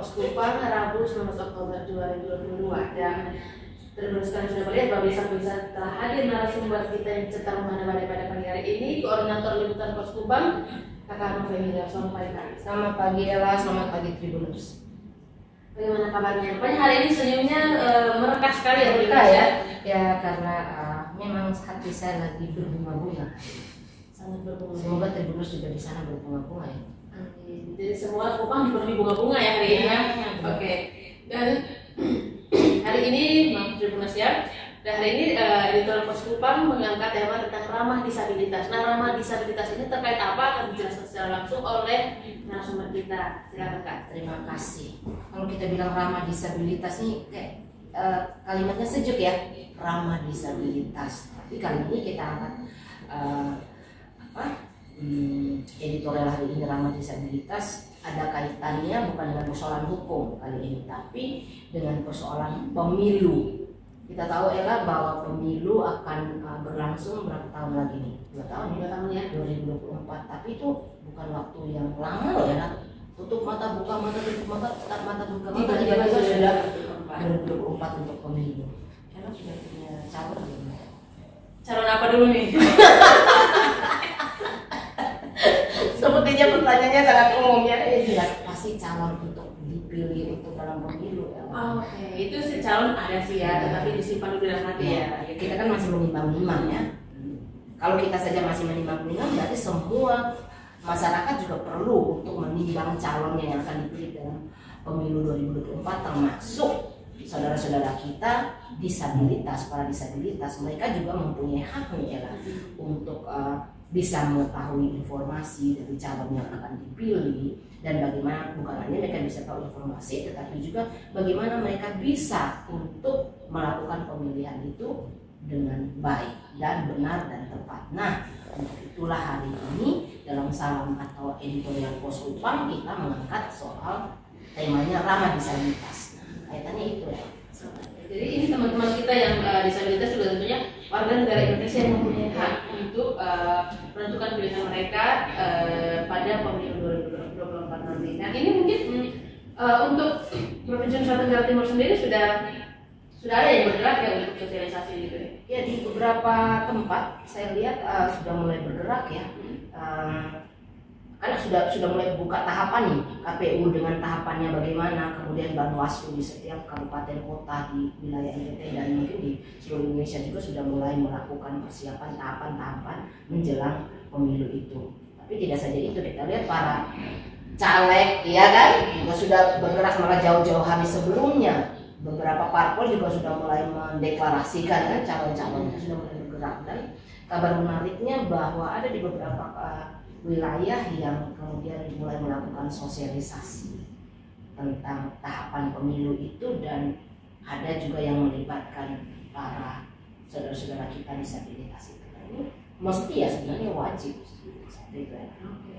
Pos Kupang Rabu 19 Oktober 2022. Dan terus kalian sudah melihat bahwa bisa telah hadir narasumber kita yang cetar mana pada pagi hari ini, Koordinator Liputan Pos Kupang, Kakak Novemila. Selamat pagi Kak. Selamat pagi Ella, selamat pagi Tribuners. Bagaimana kabarnya? Rupanya hari ini senyumnya merekah sekali ya, Merekah ya? Ya karena memang hati saya lagi berbunga-bunga. Sangat berbunga. Semoga Tribuners juga di sana berbunga-bunga ya. Amin. Jadi semua Kupang dipenuhi bunga-bunga ya hari ini. Ya. Oke. Dan hari ini maaf Tribuners ya. Dan hari ini editorial Pos Kupang mengangkat tema tentang ramah disabilitas. Nah, ramah disabilitas ini terkait apa akan dijelaskan secara langsung oleh narasumber kita. Silakan Kak. Terima kasih. Kalau kita bilang ramah disabilitas ini kayak kalimatnya sejuk ya, ramah disabilitas. Tapi kali ini kita angkat editorial hari ini ramah disabilitas ada kaitannya bukan dengan persoalan hukum kali ini, tapi dengan persoalan pemilu. Kita tahu Ella bahwa pemilu akan berlangsung berapa tahun lagi nih? 2 tahun ya, 2024. Tapi itu bukan waktu yang lama loh ya. Tutup mata, buka mata, tutup mata, tutup mata, buka mata. Tiba-tiba sudah 2024 untuk pemilu. Ella sudah punya calon belum? Calon apa dulu nih? Sepertinya pertanyaannya sangat umum ya. Jelas pasti calon untuk dipilih untuk dalam pemilu ya. Oke, itu si calon ada sih ya, tetapi disimpan dulu dalam hati ya. Kita kan masih menimbang-nimbang ya. Kalau kita saja masih menimbang-nimbang, berarti semua masyarakat juga perlu untuk menimbang calonnya yang akan dipilih dalam pemilu 2024, termasuk saudara-saudara kita disabilitas, para disabilitas. Mereka juga mempunyai hak nih ya, untuk bisa mengetahui informasi dari calon yang akan dipilih, dan bagaimana bukan hanya mereka bisa tahu informasi, tetapi juga bagaimana mereka bisa untuk melakukan pemilihan itu dengan baik dan benar dan tepat. Nah, untuk itulah hari ini dalam salam atau editorial Pos Kupang kita mengangkat soal temanya ramah disabilitas. Nah, kaitannya itu ya. Jadi ini teman-teman kita yang disabilitas juga tentunya warga negara Indonesia yang mempunyai hak untuk menentukan pilihan mereka pada pemilu 2024 nanti. Nah ini mungkin untuk Provinsi Nusa Tenggara Timur sendiri sudah ada yang bergerak ya untuk sosialisasi gitu ya? Ya, di beberapa tempat saya lihat sudah mulai bergerak ya. Karena sudah mulai buka tahapan nih, KPU dengan tahapannya bagaimana, kemudian Bawaslu di setiap kabupaten kota di wilayah NTT dan mungkin di seluruh Indonesia juga sudah mulai melakukan persiapan tahapan-tahapan menjelang pemilu itu. Tapi tidak saja itu, kita lihat para caleg ya kan juga sudah bergerak malah jauh-jauh hari sebelumnya. Beberapa parpol juga sudah mulai mendeklarasikan kan calon-calonnya sudah mulai bergerak. Dan kabar menariknya bahwa ada di beberapa wilayah yang kemudian mulai melakukan sosialisasi tentang tahapan pemilu itu, dan ada juga yang melibatkan para saudara-saudara kita disabilitas itu. Ini mesti ya sebenarnya wajib.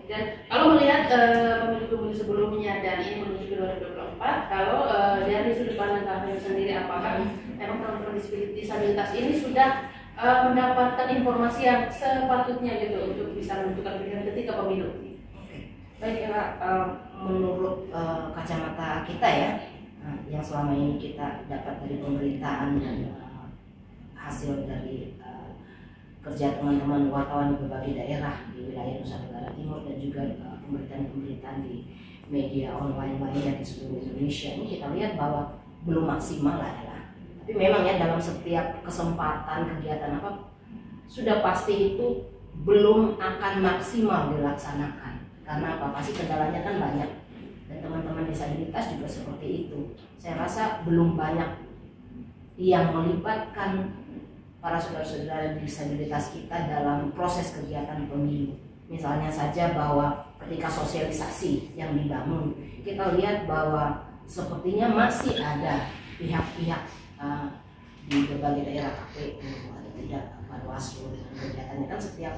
Dan kalau melihat pemilu-pemilu sebelumnya dan ini menuju ke 2024, kalau dari sudut pandang kami sendiri, apakah memang teman-teman disabilitas ini sudah mendapatkan informasi yang sepatutnya gitu untuk bisa menentukan pilihan ketika pemilu? Baik, menurut kacamata kita ya, yang selama ini kita dapat dari pemberitaan dan hasil dari kerja teman-teman wartawan di berbagai daerah di wilayah Nusa Tenggara Timur dan juga pemberitaan-pemberitaan di media online lainnya di seluruh Indonesia, ini kita lihat bahwa belum maksimal lah ya. Tapi memang ya dalam setiap kesempatan kegiatan apa sudah pasti itu belum akan maksimal dilaksanakan. Karena apa? Pasti kendalanya kan banyak. Dan teman-teman disabilitas juga seperti itu. Saya rasa belum banyak yang melibatkan para saudara-saudara disabilitas kita dalam proses kegiatan pemilu. Misalnya saja bahwa ketika sosialisasi yang dibangun, kita lihat bahwa sepertinya masih ada pihak-pihak di berbagai daerah KPU atau tidak Bawaslu dengan kegiatannya. Kan setiap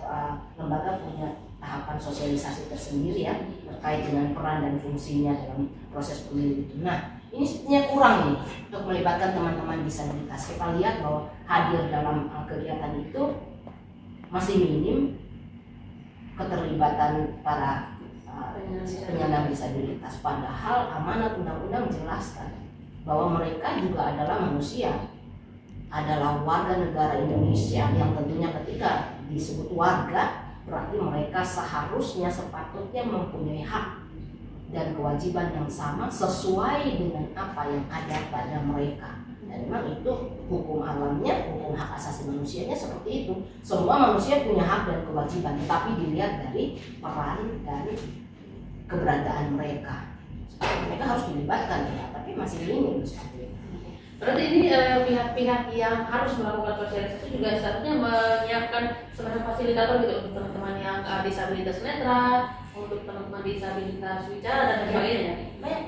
lembaga punya tahapan sosialisasi tersendiri ya terkait dengan peran dan fungsinya dalam proses pemilu itu. Nah, ini sepertinya kurang nih untuk melibatkan teman-teman disabilitas. Kita lihat bahwa hadir dalam kegiatan itu masih minim keterlibatan para penyandang disabilitas. Padahal amanat undang-undang menjelaskan bahwa mereka juga adalah manusia, adalah warga negara Indonesia yang tentunya ketika disebut warga berarti mereka seharusnya sepatutnya mempunyai hak dan kewajiban yang sama sesuai dengan apa yang ada pada mereka. Dan memang itu hukum alamnya, hukum hak asasi manusianya seperti itu. Semua manusia punya hak dan kewajiban, tetapi dilihat dari peran dan keberadaan mereka. Mereka harus dilibatkan ya, tapi masih minim seperti itu. Berarti ini pihak-pihak yang harus melakukan sosialisasi juga seharusnya menyiapkan sebenarnya fasilitator gitu untuk teman-teman yang disabilitas netra, untuk teman-teman disabilitas bicara dan sebagainya.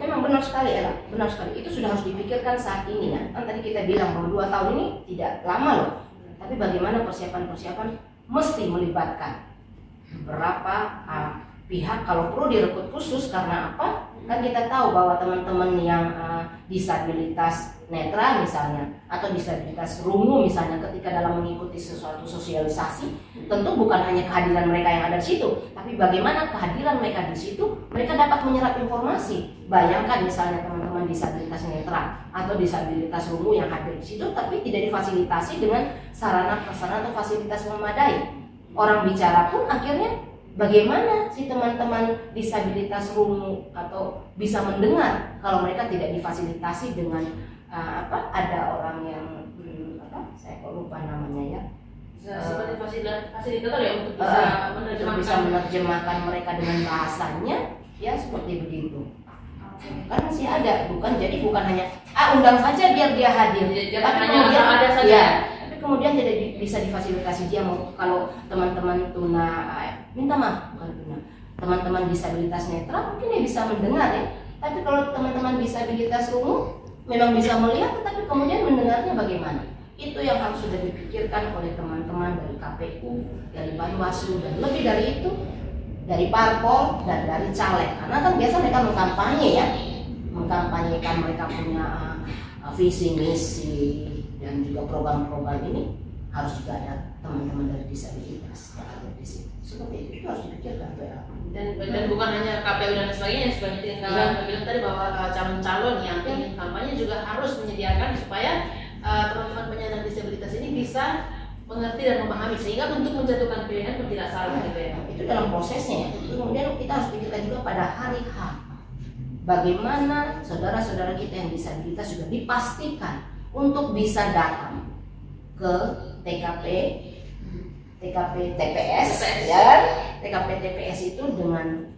Memang benar sekali Ella, benar sekali. Itu sudah harus dipikirkan saat ini ya. Kan tadi kita bilang bahwa 2 tahun ini tidak lama loh. Tapi bagaimana persiapan-persiapan mesti melibatkan berapa pihak, kalau perlu direkrut khusus. Karena apa? Kan kita tahu bahwa teman-teman yang disabilitas netra misalnya atau disabilitas rungu misalnya, ketika dalam mengikuti sesuatu sosialisasi, tentu bukan hanya kehadiran mereka yang ada di situ, tapi bagaimana kehadiran mereka di situ mereka dapat menyerap informasi. Bayangkan misalnya teman-teman disabilitas netra atau disabilitas rungu yang hadir di situ tapi tidak difasilitasi dengan sarana prasarana atau fasilitas memadai. Orang bicara pun akhirnya bagaimana si teman-teman disabilitas rungu atau bisa mendengar kalau mereka tidak difasilitasi dengan ada orang yang saya kok lupa namanya ya, seperti fasilitator ya untuk bisa menerjemahkan mereka dengan bahasanya ya, seperti begitu. Kan masih ada, bukan hanya undang saja biar dia hadir, tapi kemudian ada saja ya, tapi kemudian tidak bisa difasilitasi dia. Kalau teman-teman minta maaf, bukan tuna, teman-teman disabilitas netra mungkin dia bisa mendengar ya, tapi kalau teman-teman disabilitas rungu memang bisa melihat tetapi kemudian mendengarnya bagaimana, itu yang harus sudah dipikirkan oleh teman-teman dari KPU, dari Bawaslu, dan lebih dari itu dari parpol dan dari caleg. Karena kan biasa mereka mengkampanye ya, mengkampanyekan mereka punya visi misi dan juga program-program ini, harus juga ada teman-teman dari disabilitas yang ada di situ. Seperti itu harus dipikirkan ya. Dan bukan hanya KPU dan sebagainya, seperti yang Kak bilang tadi bahwa calon-calon yang ingin kampanye juga harus menyediakan supaya teman-teman penyandang disabilitas ini bisa mengerti dan memahami, sehingga untuk menjatuhkan pilihan pun tidak salah gitu ya. Itu dalam prosesnya ya. Kemudian kita harus pikirkan juga pada hari H, bagaimana saudara-saudara kita yang disabilitas juga dipastikan untuk bisa datang ke TKP TPS ya. TKP TPS itu dengan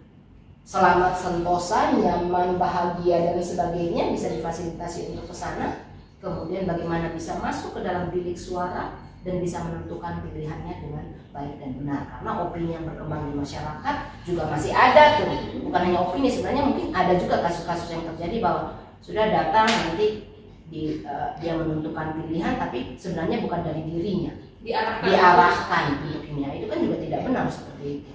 selamat, sentosa, nyaman, bahagia dan sebagainya, bisa difasilitasi untuk ke sana. Kemudian bagaimana bisa masuk ke dalam bilik suara dan bisa menentukan pilihannya dengan baik dan benar. Karena opini yang berkembang di masyarakat juga masih ada tuh. Bukan hanya opini, sebenarnya mungkin ada juga kasus-kasus yang terjadi bahwa sudah datang nanti dia menentukan pilihan tapi sebenarnya bukan dari dirinya, diarahkan pilihannya. Itu kan juga tidak benar seperti itu.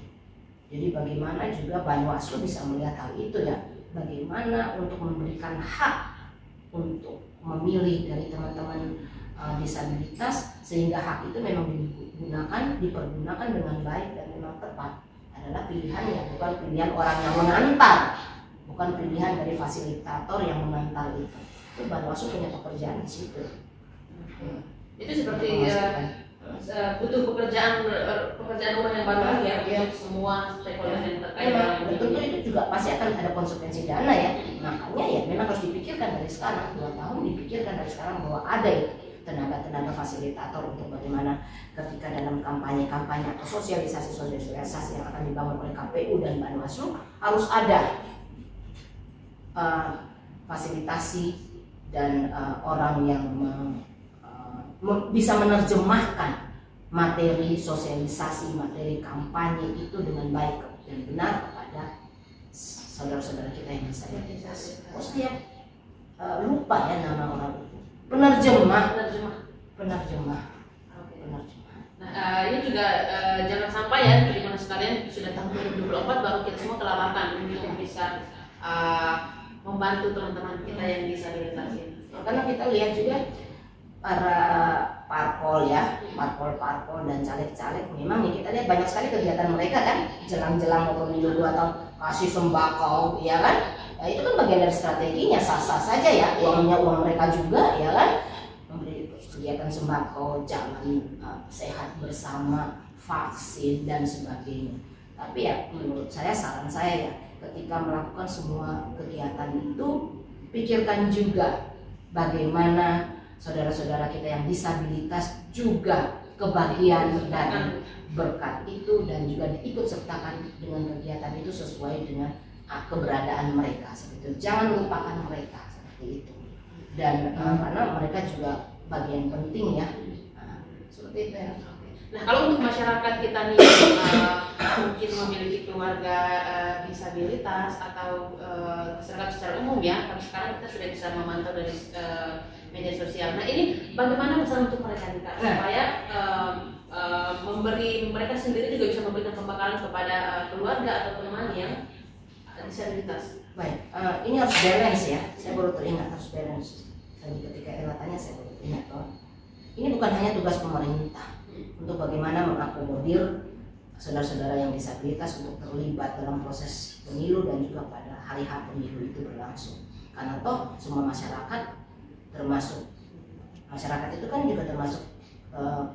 Jadi bagaimana juga Bawaslu bisa melihat hal itu ya, bagaimana untuk memberikan hak untuk memilih dari teman-teman disabilitas, sehingga hak itu memang dipergunakan dengan baik dan memang tepat. Adalah pilihan yang bukan pilihan orang yang mengantar, bukan pilihan dari fasilitator yang mengantar itu. Itu Bawaslu punya pekerjaan di situ. Itu seperti butuh pekerjaan rumah yang baru ya untuk semua stakeholder yang terkait. Tentu itu juga pasti akan ada konsekuensi dana ya. Makanya ya memang harus dipikirkan dari sekarang, 2 tahun dipikirkan dari sekarang bahwa ada ya tenaga-tenaga fasilitator untuk bagaimana ketika dalam kampanye atau sosialisasi yang akan dibangun oleh KPU dan Bawaslu harus ada fasilitasi dan orang yang bisa menerjemahkan materi sosialisasi, materi kampanye itu dengan baik dan benar kepada saudara-saudara kita yang disabilitas. Setiap lupa ya nama orang itu. Penerjemah. Nah, ini juga jangan sampai ya, teman-teman sekalian, sudah tahun 2024 baru kita semua kelalakan untuk bisa membantu teman-teman kita yang disabilitas ini. Karena kita lihat juga para parpol dan caleg-caleg, memang ya kita lihat banyak sekali kegiatan mereka kan jelang mau pemilu 2 tahun, kasih sembako, ya kan? Ya, itu kan bagian dari strateginya, sah-sah saja ya, uangnya uang mereka juga, ya kan? Memberi kegiatan sembako, jalan sehat bersama, vaksin dan sebagainya. Tapi ya menurut saya, saran saya ya, ketika melakukan semua kegiatan itu, pikirkan juga bagaimana saudara-saudara kita yang disabilitas juga kebagian dari berkat itu dan juga diikut sertakan dengan kegiatan itu sesuai dengan keberadaan mereka seperti itu. Jangan lupakan mereka seperti itu. Dan karena mereka juga bagian penting ya. Seperti itu ya. Nah, kalau untuk masyarakat kita nih mungkin memiliki keluarga disabilitas atau masyarakat secara umum ya, karena sekarang kita sudah bisa memantau dari media sosial. Nah, ini bagaimana pesan untuk mereka nih Kak, supaya memberi mereka sendiri juga bisa memberikan pembekalan kepada keluarga atau teman yang disabilitas. Baik, ini harus balance ya. Saya baru teringat harus balance. Tadi ketika Ella tanya saya baru teringat bahwa ini bukan hanya tugas pemerintah untuk bagaimana mengakomodir saudara-saudara yang disabilitas untuk terlibat dalam proses pemilu dan juga pada hari-hari pemilu itu berlangsung. Karena toh semua masyarakat, termasuk masyarakat itu kan juga termasuk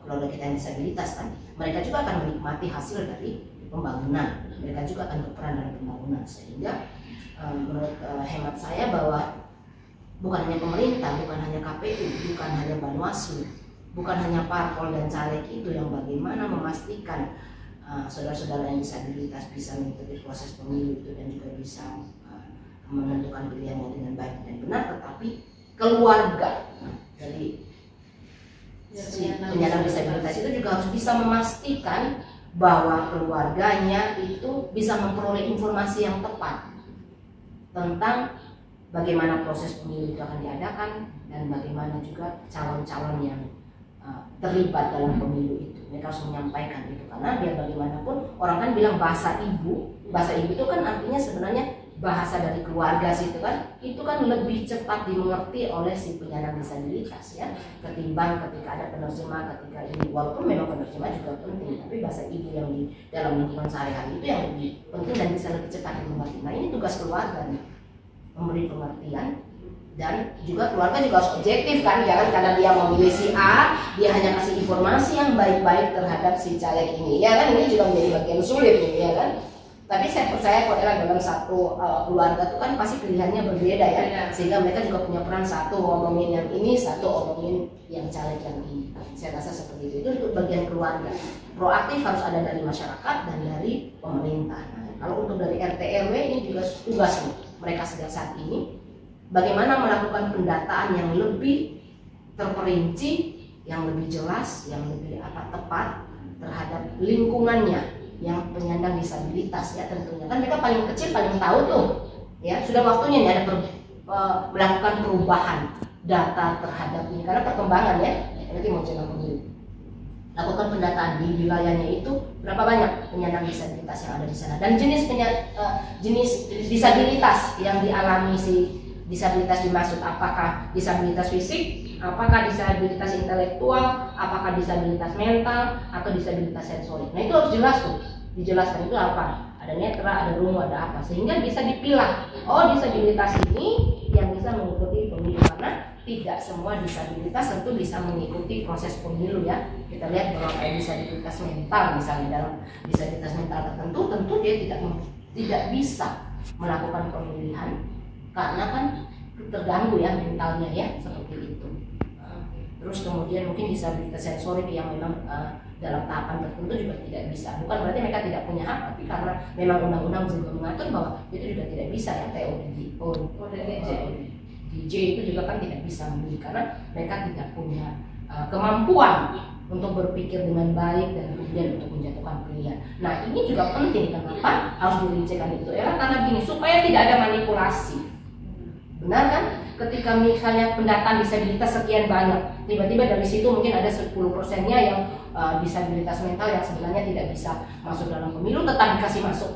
keluarga kita yang disabilitas kan, mereka juga akan menikmati hasil dari pembangunan, mereka juga akan berperan dalam pembangunan. Sehingga menurut hemat saya bahwa bukan hanya pemerintah, bukan hanya KPU, bukan hanya Bawaslu, bukan hanya parpol dan caleg itu yang bagaimana memastikan saudara-saudara yang disabilitas bisa mengikuti proses pemilu itu dan juga bisa menentukan pilihannya dengan baik dan benar, tetapi keluarga dari si penyandang disabilitas itu juga harus bisa memastikan bahwa keluarganya itu bisa memperoleh informasi yang tepat tentang bagaimana proses pemilu itu akan diadakan dan bagaimana juga calon-calon yang terlibat dalam pemilu itu. Mereka harus menyampaikan itu, karena biar bagaimanapun orang kan bilang bahasa ibu itu kan artinya sebenarnya bahasa dari keluarga situ kan, itu kan lebih cepat dimengerti oleh si penyandang disabilitas ya, ketimbang ketika ada penerjemah ketika ini. Walaupun memang penerjemah juga penting, tapi bahasa ibu yang di dalam lingkungan sehari-hari itu yang lebih penting dan bisa lebih cepat dimengerti. Nah, ini tugas keluarga nih, memberi pengertian. Dan juga keluarga juga harus objektif kan, jangan karena dia memilih si A, dia hanya kasih informasi yang baik-baik terhadap si caleg ini, ya kan. Ini juga menjadi bagian sulit nih, ya kan. Tapi saya percaya kalau dalam satu keluarga itu kan pasti pilihannya berbeda ya, sehingga mereka juga punya peran, satu ngomongin yang ini, satu ngomongin yang caleg yang ini. Saya rasa seperti itu untuk bagian keluarga. Proaktif harus ada dari masyarakat dan dari pemerintah. Nah, kalau untuk dari RT RW ini juga tugas nih mereka sejak saat ini, bagaimana melakukan pendataan yang lebih terperinci, yang lebih jelas, yang lebih tepat terhadap lingkungannya yang penyandang disabilitas ya tentunya. Kan mereka paling kecil paling tahu tuh ya, sudah waktunya nih ada melakukan perubahan data terhadap ini karena perkembangan ya. Nanti mau jalan pemilu. Lakukan pendataan di wilayahnya itu berapa banyak penyandang disabilitas yang ada di sana dan jenis disabilitas yang dialami si disabilitas dimaksud, apakah disabilitas fisik, apakah disabilitas intelektual, apakah disabilitas mental, atau disabilitas sensorik. Nah, itu harus jelas tuh, dijelaskan itu apa, ada netra, ada rungu, ada apa, sehingga bisa dipilah. Oh, disabilitas ini yang bisa mengikuti pemilu, karena tidak semua disabilitas tentu bisa mengikuti proses pemilu ya. Kita lihat bahwa kayak disabilitas mental misalnya, dalam disabilitas mental tertentu tentu dia tidak bisa melakukan pemilihan karena kan terganggu ya mentalnya ya, seperti itu. Terus kemudian mungkin disabilitas sensorik yang memang dalam tahapan tertentu juga tidak bisa. Bukan berarti mereka tidak punya hak, tapi karena memang undang-undang juga mengatur bahwa itu juga tidak bisa ya, DJ itu juga kan tidak bisa memilih karena mereka tidak punya kemampuan untuk berpikir dengan baik dan kemudian untuk menjatuhkan pilihan. Nah, ini juga penting, kenapa harus dirincikan itu ya, karena gini, supaya tidak ada manipulasi. Benar kan? Ketika misalnya pendataan disabilitas sekian banyak, tiba-tiba dari situ mungkin ada 10%-nya yang disabilitas mental yang sebenarnya tidak bisa masuk dalam pemilu, tetap dikasih masuk.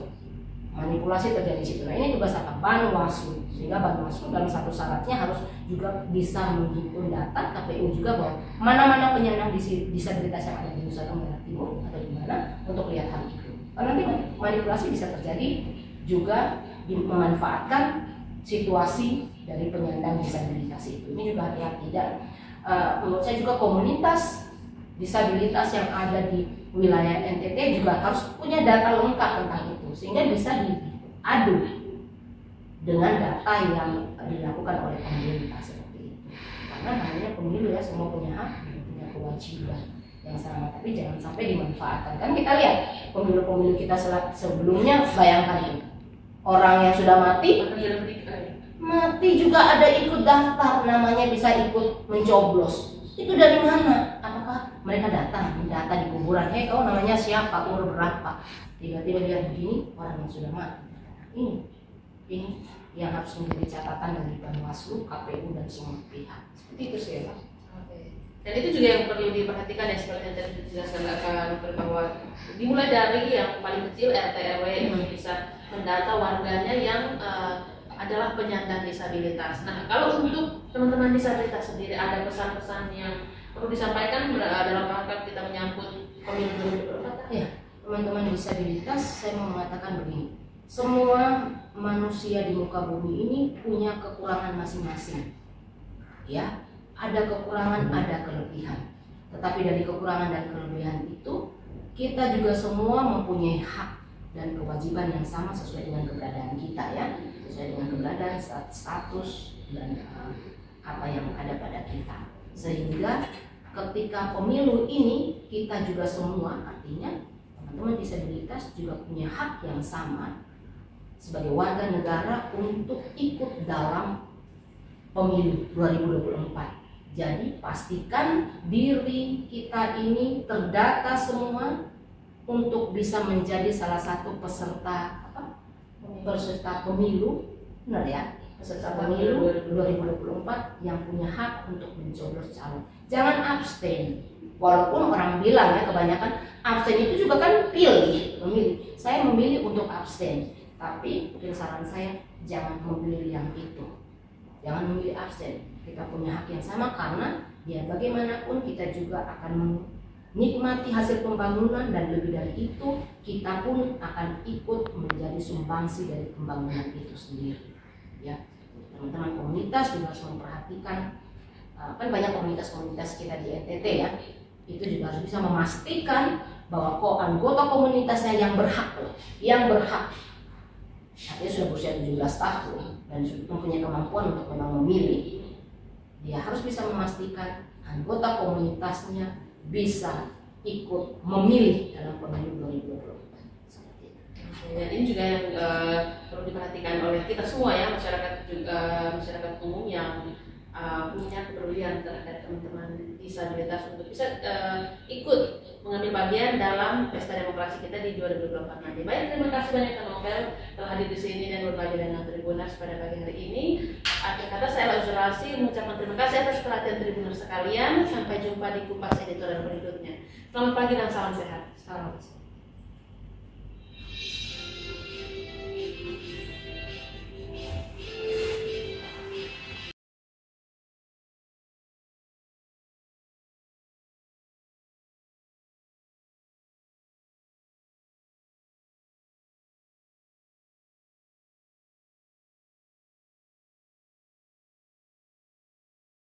Manipulasi terjadi di situ. Nah, ini tugas apa? Bawaslu. Sehingga Bawaslu dalam satu syaratnya harus juga bisa menghimpun data KPU juga bahwa mana-mana penyandang disabilitas yang ada di Nusa Tenggara Timur atau di mana untuk lihat hal itu. Karena nanti manipulasi bisa terjadi juga memanfaatkan situasi dari penyandang disabilitas itu. Ini juga yang tidak, menurut saya juga komunitas disabilitas yang ada di wilayah NTT juga harus punya data lengkap tentang itu sehingga bisa diadu dengan data yang dilakukan oleh pemerintah seperti itu. Karena namanya pemilu ya, semua punya hak, punya kewajiban yang sama, tapi jangan sampai dimanfaatkan. Kan kita lihat pemilu-pemilu kita sebelumnya, bayangkan itu orang yang sudah mati juga ada ikut daftar, namanya bisa ikut mencoblos. Itu dari mana? Apakah mereka datang mendata di kuburan? Kau namanya siapa? Umur berapa? Tiba-tiba dia begini, orang yang sudah mati. Ini yang harus menjadi catatan dari Bawaslu, KPU dan semua pihak. Seperti itu sih ya. Dan itu juga yang perlu diperhatikan ya, seperti yang tadi dijelaskan bahwa dimulai dari yang paling kecil RT RW yang bisa mendata warganya yang adalah penyandang disabilitas. Nah, kalau untuk teman-teman disabilitas sendiri ada pesan-pesan yang perlu disampaikan dalam rangka kita menyambut pemilu 2024? Ya, teman-teman disabilitas, saya mau mengatakan begini. Semua manusia di muka bumi ini punya kekurangan masing-masing. Ya, ada kekurangan, ada kelebihan. Tetapi dari kekurangan dan kelebihan itu, kita juga semua mempunyai hak dan kewajiban yang sama sesuai dengan keberadaan kita ya, sesuai dengan keberadaan, status dan apa yang ada pada kita. Sehingga ketika pemilu ini kita juga semua, artinya teman-teman disabilitas juga punya hak yang sama sebagai warga negara untuk ikut dalam pemilu 2024. Jadi pastikan diri kita ini terdata semua untuk bisa menjadi salah satu peserta pemilu, benar ya? Peserta pemilu 2024 yang punya hak untuk mencoblos calon. Jangan abstain. Walaupun orang bilang ya, kebanyakan abstain itu juga kan memilih. Saya memilih untuk abstain. Tapi mungkin saran saya jangan memilih yang itu. Jangan memilih abstain. Kita punya hak yang sama karena ya bagaimanapun kita juga akan menikmati hasil pembangunan dan lebih dari itu kita pun akan ikut menjadi sumbangsi dari pembangunan itu sendiri. Ya, teman-teman komunitas juga harus memperhatikan, kan banyak komunitas-komunitas kita di NTT ya, itu juga harus bisa memastikan bahwa anggota komunitasnya yang berhak, artinya sudah berusia 17 tahun dan mempunyai kemampuan untuk memang memilih, dia harus bisa memastikan anggota komunitasnya bisa ikut memilih dalam pemilu 2024. Dan ini juga yang perlu diperhatikan oleh kita semua ya, masyarakat umum yang punya kepedulian terhadap teman-teman disabilitas untuk bisa ikut mengambil bagian dalam pesta demokrasi kita di 2024 nanti. Baik, terima kasih banyak Kang Novel telah hadir di sini dan berbagi dengan Tribuners pada pagi hari ini. Akhir kata saya Lazurasi mengucapkan terima kasih atas perhatian Tribuners sekalian. Sampai jumpa di Kupas Editorial berikutnya. Selamat pagi dan salam sehat. Salam.